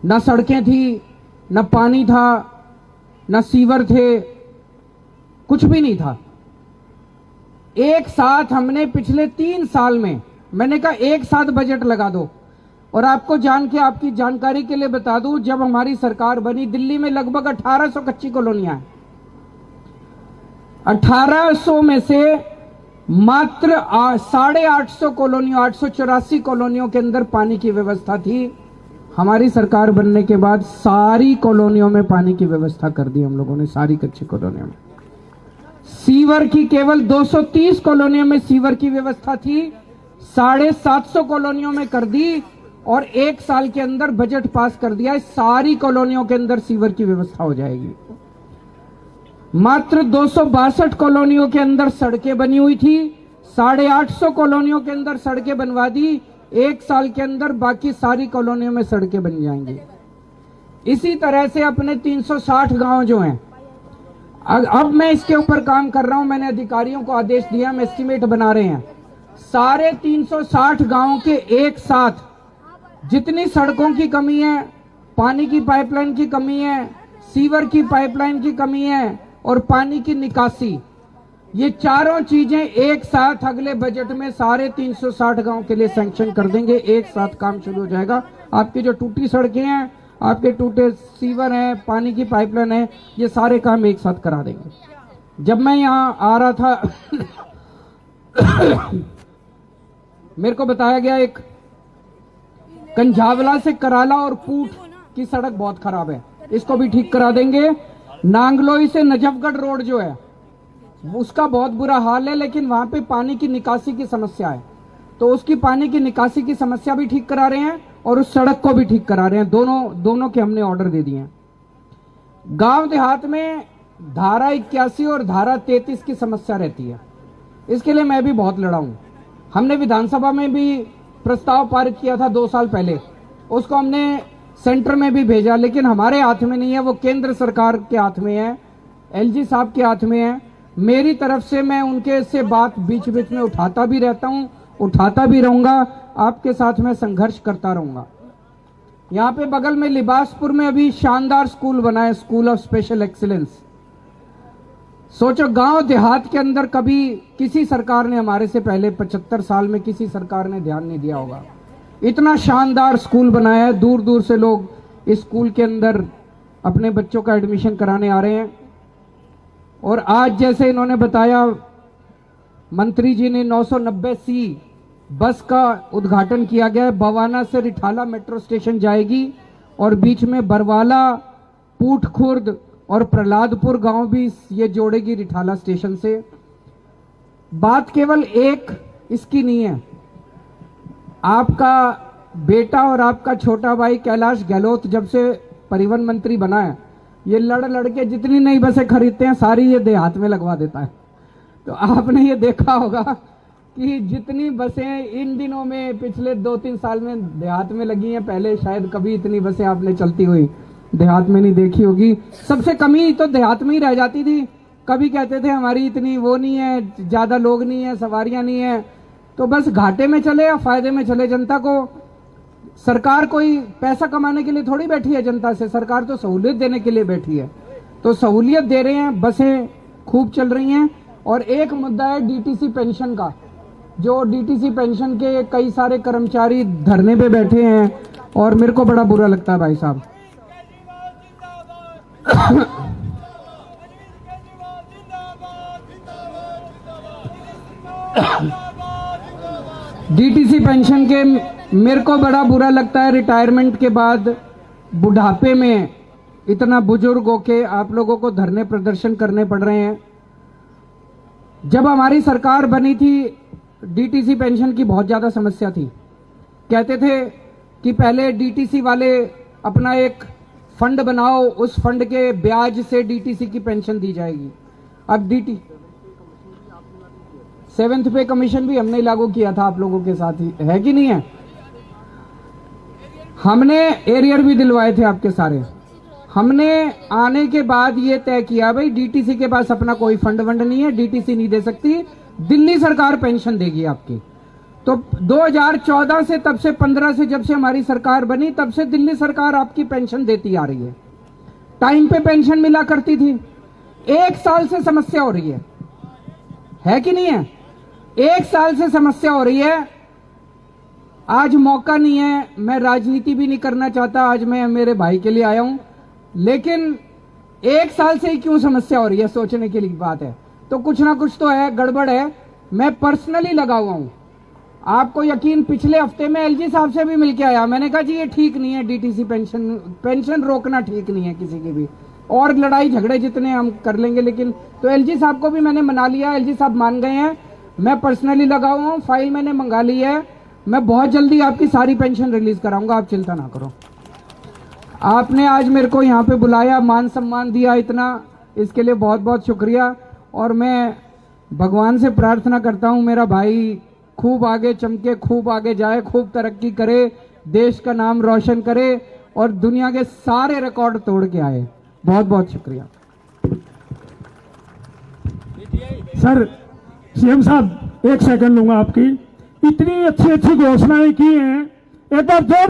न सड़कें थी, न पानी था, न सीवर थे, कुछ भी नहीं था। एक साथ हमने पिछले 3 साल में, मैंने कहा एक साथ बजट लगा दो। और आपको जान के, आपकी जानकारी के लिए बता दूं, जब हमारी सरकार बनी, दिल्ली में लगभग 1800 कच्ची कॉलोनियां हैं। 1800 में से मात्र 850 कॉलोनियों, 884 कॉलोनियों के अंदर पानी की व्यवस्था थी। हमारी सरकार बनने के बाद सारी कॉलोनियों में पानी की व्यवस्था कर दी हम लोगों ने, सारी कच्ची कॉलोनियों में। सीवर की केवल 230 कॉलोनियों में सीवर की व्यवस्था थी, 750 कॉलोनियों में कर दी। और 1 साल के अंदर बजट पास कर दिया है, सारी कॉलोनियों के अंदर सीवर की व्यवस्था हो जाएगी। मात्र 262 कॉलोनियों के अंदर सड़कें बनी हुई थी, 850 कॉलोनियों के अंदर सड़कें बनवा दी। 1 साल के अंदर बाकी सारी कॉलोनियों में सड़कें बन जाएंगी। इसी तरह से अपने 360 गांव जो हैं, अब मैं इसके ऊपर काम कर रहा हूं, मैंने अधिकारियों को आदेश दिया, हम एस्टीमेट बना रहे हैं। सारे 360 गांवों के एक साथ जितनी सड़कों की कमी है, पानी की पाइपलाइन की कमी है, सीवर की पाइपलाइन की कमी है और पानी की निकासी, ये चारों चीजें एक साथ अगले बजट में सारे 360 गांव के लिए सैंक्शन कर देंगे। एक साथ काम शुरू हो जाएगा। आपकी जो टूटी सड़कें हैं, आपके टूटे सीवर हैं, पानी की पाइपलाइन है, ये सारे काम एक साथ करा देंगे। जब मैं यहां आ रहा था मेरे को बताया गया एक कंझावला से कराला और पूट की सड़क बहुत खराब है, इसको भी ठीक करा देंगे। नांगलोई से नजफगढ़ रोड जो है उसका बहुत बुरा हाल है, लेकिन वहां पे पानी की निकासी की समस्या है, तो उसकी पानी की निकासी की समस्या भी ठीक करा रहे हैं और उस सड़क को भी ठीक करा रहे हैं। दोनों के हमने ऑर्डर दे दिए हैं। गांव देहात में धारा 81 और धारा 33 की समस्या रहती है, इसके लिए मैं भी बहुत लड़ा हूं। हमने विधानसभा में भी प्रस्ताव पारित किया था 2 साल पहले, उसको हमने सेंटर में भी भेजा, लेकिन हमारे हाथ में नहीं है, वो केंद्र सरकार के हाथ में है, एलजी साहब के हाथ में है। मेरी तरफ से मैं उनके से बात बीच बीच में उठाता भी रहता हूं, उठाता भी रहूंगा, आपके साथ मैं संघर्ष करता रहूंगा। यहां पे बगल में लिबासपुर में अभी शानदार स्कूल बना है, स्कूल ऑफ स्पेशल एक्सीलेंस। सोचो, गांव देहात के अंदर कभी किसी सरकार ने, हमारे से पहले 75 साल में किसी सरकार ने ध्यान नहीं दिया होगा। इतना शानदार स्कूल बनाया है, दूर दूर से लोग इस स्कूल के अंदर अपने बच्चों का एडमिशन कराने आ रहे हैं। और आज जैसे इन्होंने बताया, मंत्री जी ने 990C बस का उद्घाटन किया गया है। बवाना से रिठाला मेट्रो स्टेशन जाएगी और बीच में बरवाला, पूट खुर्द और प्रहलादपुर गांव भी ये जोड़ेगी रिठाला स्टेशन से। बात केवल एक इसकी नहीं है, आपका बेटा और आपका छोटा भाई कैलाश गहलोत जब से परिवहन मंत्री बना है, ये लड़ के जितनी नई बसें खरीदते हैं सारी ये देहात में लगवा देता है। तो आपने ये देखा होगा कि जितनी बसें इन दिनों में पिछले 2-3 साल में देहात में लगी हैं, पहले शायद कभी इतनी बसें आपने चलती हुई देहात में नहीं देखी होगी। सबसे कमी तो देहात में ही रह जाती थी। कभी कहते थे हमारी इतनी वो नहीं है, ज्यादा लोग नहीं है, सवारियां नहीं है, तो बस घाटे में चले या फायदे में चले। जनता को, सरकार कोई पैसा कमाने के लिए थोड़ी बैठी है जनता से, सरकार तो सहूलियत देने के लिए बैठी है। तो सहूलियत दे रहे हैं, बसें खूब चल रही हैं। और एक मुद्दा है डीटीसी पेंशन का, जो डीटीसी पेंशन के कई सारे कर्मचारी धरने पे बैठे हैं और मेरे को बड़ा बुरा लगता है भाई साहब। डीटीसी पेंशन के मेरे को बड़ा बुरा लगता है। रिटायरमेंट के बाद बुढ़ापे में इतना बुजुर्ग होके आप लोगों को धरने प्रदर्शन करने पड़ रहे हैं। जब हमारी सरकार बनी थी, डीटीसी पेंशन की बहुत ज्यादा समस्या थी। कहते थे कि पहले डीटीसी वाले अपना एक फंड बनाओ, उस फंड के ब्याज से डीटीसी की पेंशन दी जाएगी। अब सेवेंथ पे कमीशन भी हमने लागू किया था आप लोगों के साथ ही, है कि नहीं है? हमने एरियर भी दिलवाए थे आपके सारे। हमने आने के बाद ये तय किया, भाई डीटीसी के पास अपना कोई फंड वंड नहीं है, डीटीसी नहीं दे सकती, दिल्ली सरकार पेंशन देगी आपकी। तो 2014 से, तब से 15 से, जब से हमारी सरकार बनी, तब से दिल्ली सरकार आपकी पेंशन देती आ रही है। टाइम पे पेंशन मिला करती थी। 1 साल से समस्या हो रही है कि नहीं है? 1 साल से समस्या हो रही है। आज मौका नहीं है, मैं राजनीति भी नहीं करना चाहता, आज मैं मेरे भाई के लिए आया हूं, लेकिन 1 साल से ही क्यों समस्या हो रही है, सोचने के लिए बात है। तो कुछ ना कुछ तो है, गड़बड़ है। मैं पर्सनली लगा हुआ हूं। आपको यकीन, पिछले हफ्ते में एलजी साहब से भी मिलके आया। मैंने कहा जी ये ठीक नहीं है, डीटीसी पेंशन रोकना ठीक नहीं है किसी की भी, और लड़ाई झगड़े जितने हम कर लेंगे, लेकिन तो एलजी साहब को भी मैंने मना लिया, एलजी साहब मान गए हैं। मैं पर्सनली लगा हुआ हूं, फाइल मैंने मंगा ली है। मैं बहुत जल्दी आपकी सारी पेंशन रिलीज कराऊंगा, आप चिंता ना करो। आपने आज मेरे को यहाँ पे बुलाया, मान सम्मान दिया इतना, इसके लिए बहुत बहुत शुक्रिया। और मैं भगवान से प्रार्थना करता हूँ मेरा भाई खूब आगे चमके, खूब आगे जाए, खूब तरक्की करे, देश का नाम रोशन करे और दुनिया के सारे रिकॉर्ड तोड़ के आए। बहुत बहुत शुक्रिया। सर, सीएम साहब 1 सेकंड लूंगा आपकी। इतनी अच्छी अच्छी घोषणाएं की हैं, एक बार जोरदार